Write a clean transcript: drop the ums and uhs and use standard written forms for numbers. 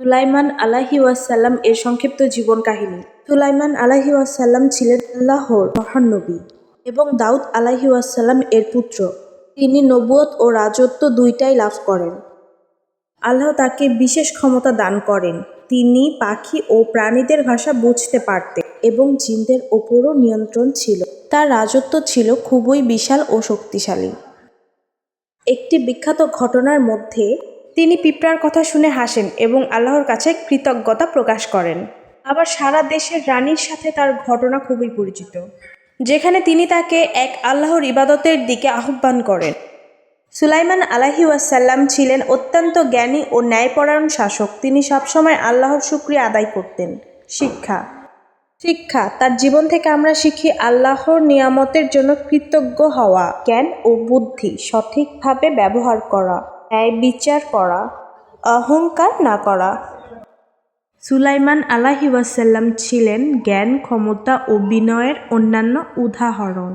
সুলাইমান আলাইহি ওয়াসাল্লাম এর সংক্ষিপ্ত জীবন কাহিনী। সুলাইমান আলাইহি ওয়াসাল্লাম ছিলেন আল্লাহর মহান নবী এবং দাউদ আলাইহি ওয়াসাল্লাম এর পুত্র। তিনি নবুয়ত ও রাজত্ব দুইটাই লাভ করেন। আল্লাহ তাকে বিশেষ ক্ষমতা দান করেন। তিনি পাখি ও প্রাণীদের ভাষা বুঝতে পারতেন এবং জিনদের ওপরও নিয়ন্ত্রণ ছিল। তার রাজত্ব ছিল খুবই বিশাল ও শক্তিশালী। একটি বিখ্যাত ঘটনার মধ্যে তিনি পিঁপড়ার কথা শুনে হাসেন এবং আল্লাহর কাছে কৃতজ্ঞতা প্রকাশ করেন। আবার সারা দেশের রানীর সাথে তার ঘটনা খুবই পরিচিত, যেখানে তিনি তাকে এক আল্লাহর ইবাদতের দিকে আহ্বান করেন। সুলাইমান আলাইহি ওয়াসাল্লাম ছিলেন অত্যন্ত জ্ঞানী ও ন্যায়পরায়ণ শাসক। তিনি সবসময় আল্লাহর শুকরিয়া আদায় করতেন। শিক্ষা তার জীবন থেকে আমরা শিখি আল্লাহর নিয়ামতের জন্য কৃতজ্ঞ হওয়া, জ্ঞান ও বুদ্ধি সঠিকভাবে ব্যবহার করা, ন্যায় বিচার করা, অহংকার না করা। সুলাইমান আলাইহি ওয়াসাল্লাম ছিলেন জ্ঞান, ক্ষমতা ও বিনয়ের অন্যান্য উদাহরণ।